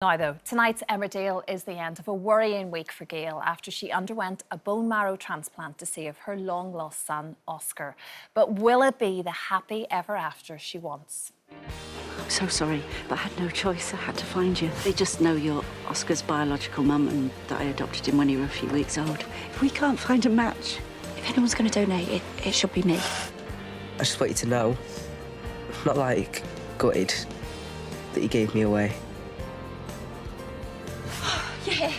Now, though, tonight's Emmerdale is the end of a worrying week for Gail after she underwent a bone marrow transplant to save her long-lost son, Oscar. But will it be the happy ever after she wants? I'm so sorry, but I had no choice. I had to find you. They just know you're Oscar's biological mum and that I adopted him when he was a few weeks old. If we can't find a match... If anyone's going to donate, it should be me. I just want you to know, I'm not, like, gutted that you gave me away. Yeah,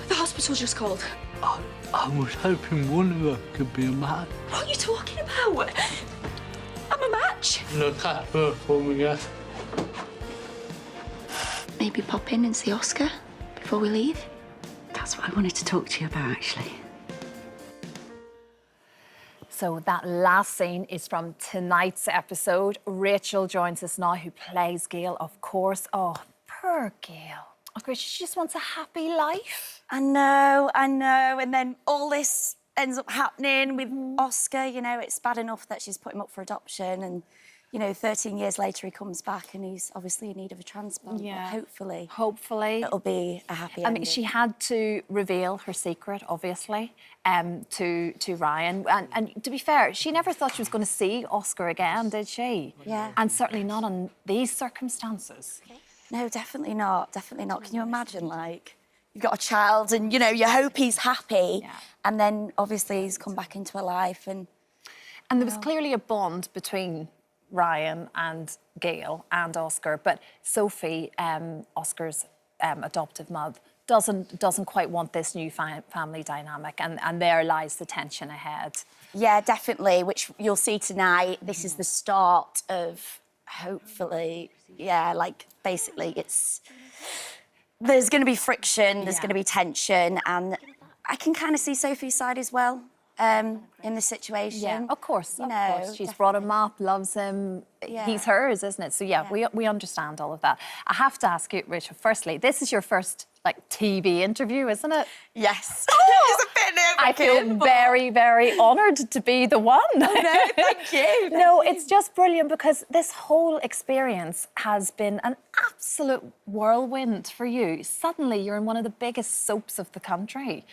the hospital just called. I was hoping one of us could be a match. What are you talking about? I'm a match. Look at her for me, yeah. Maybe pop in and see Oscar before we leave. That's what I wanted to talk to you about, actually. So that last scene is from tonight's episode. Rachel joins us now, who plays Gail, of course. Oh, poor Gail. Of course, she just wants a happy life. I know. And then all this ends up happening with Oscar. You know, it's bad enough that she's put him up for adoption and, you know, 13 years later he comes back and he's obviously in need of a transplant. Yeah. But hopefully. it'll be a happy I ending. mean, she had to reveal her secret, obviously, to Ryan. And to be fair, she never thought she was going to see Oscar again, did she? Yeah. And certainly not on these circumstances. No, definitely not. Definitely not. Can you imagine, like, you've got a child and, you know, you hope he's happy and then obviously he's come back into her life and... And there was clearly a bond between Ryan and Gail and Oscar, but Sophie, Oscar's adoptive mother, doesn't quite want this new family dynamic, and there lies the tension ahead. Yeah, definitely, which you'll see tonight. This is the start of, hopefully, yeah, like, basically there's going to be friction, there's going to be tension, and I can kind of see Sophie's side as well in the situation. Yeah, of course, you know, She's definitely brought him up, loves him. Yeah. He's hers, isn't it? So, yeah, we understand all of that. I have to ask you, Rachel, firstly, this is your first, like, TV interview, isn't it? Yes. It's a bit nerve-wracking. I feel very, very honoured to be the one. No, thank you. No, it's just brilliant because this whole experience has been an absolute whirlwind for you. Suddenly, you're in one of the biggest soaps of the country.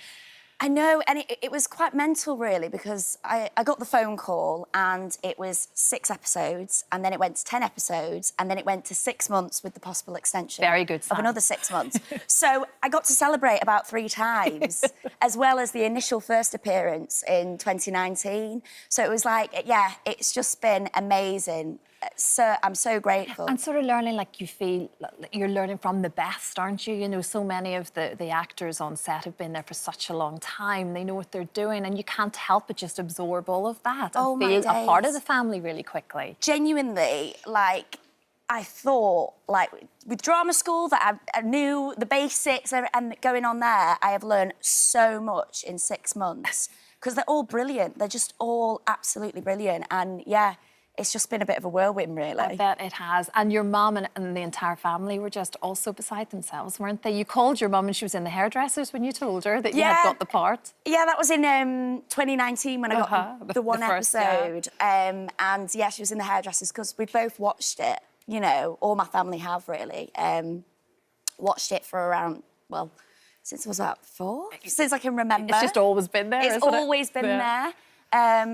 I know, and it was quite mental, really, because I got the phone call and it was 6 episodes, and then it went to 10 episodes, and then it went to 6 months with the possible extension. Very good sign. Of another 6 months. So I got to celebrate about 3 times, as well as the initial first appearance in 2019. So it was like, yeah, it's just been amazing. So I'm so grateful. And sort of learning, like, you feel like you're learning from the best, aren't you? You know, so many of the actors on set have been there for such a long time. They know what they're doing, and you can't help but just absorb all of that and feel a part of the family really quickly. Genuinely, like, I thought, like, with drama school, that I knew the basics and going on there, I have learned so much in 6 months because they're all brilliant. They're just all absolutely brilliant. And, yeah, it's just been a bit of a whirlwind, really. I bet it has. And your mum and the entire family were just also beside themselves, weren't they? You called your mum and she was in the hairdressers when you told her that you had got the part. Yeah, that was in 2019 when I got the one first, episode. And, yeah, she was in the hairdressers because we both watched it, you know, all my family have, really. Watched it for around, well, since I was about 4, since I can remember. It's just always been there, It's always been there.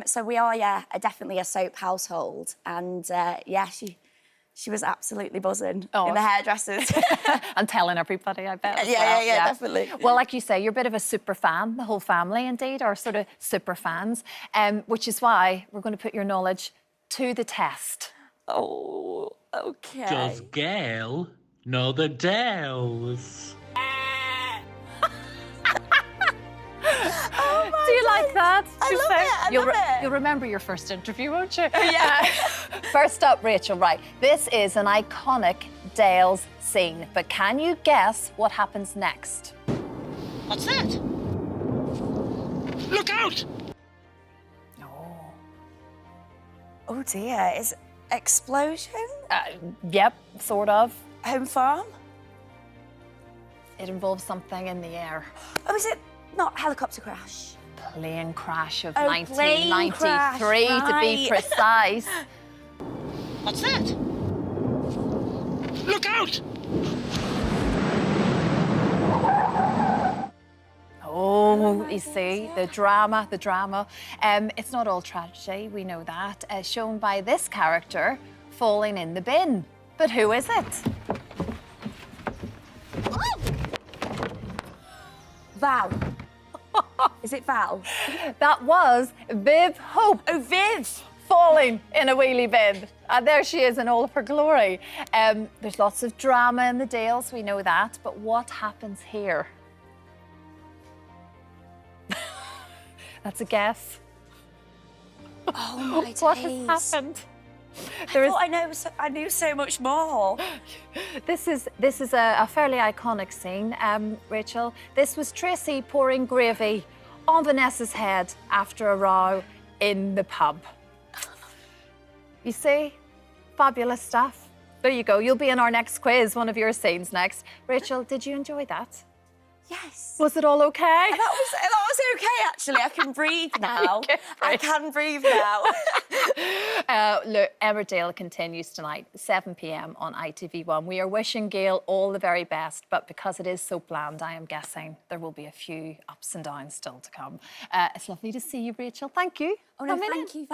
So we are, definitely a soap household. And, yeah, she was absolutely buzzing in the hairdressers. And telling everybody, I bet. Yeah, definitely. Well, like you say, you're a bit of a super fan. The whole family, indeed, are sort of super fans, which is why we're going to put your knowledge to the test. Oh, OK. Does Gail know the Dales? Do you like that? I love it. You'll remember your first interview, won't you? Yeah. First up, Rachel, right. This is an iconic Dales scene, but can you guess what happens next? What's that? Look out! Oh, dear. Is it explosion? Yep, sort of. Home farm? It involves something in the air. Oh, is it not helicopter crash? Plane crash of plane 1993, crash, to be right. precise. What's that? Look out! You see, the drama, the drama. It's not all tragedy, we know that, shown by this character falling in the bin. But who is it? Val. Is it Val? That was Viv Hope. Oh, Viv! Falling in a wheelie bin. And there she is in all of her glory. There's lots of drama in the Dales, we know that. But what happens here? That's a guess. Oh, my days. What has happened? I knew so much more. This is a fairly iconic scene, Rachel. This was Tracy pouring gravy on Vanessa's head after a row in the pub. You see? Fabulous stuff. There you go. You'll be in our next quiz, one of your scenes next. Rachel, did you enjoy that? Yes. Was it all okay? That was okay, actually. I can breathe now. I can breathe now. Look, Emmerdale continues tonight, 7 p.m. on ITV1. We are wishing Gail all the very best, but because it is so bland, I am guessing there will be a few ups and downs still to come. It's lovely to see you, Rachel. Thank you. Oh, no, thank you.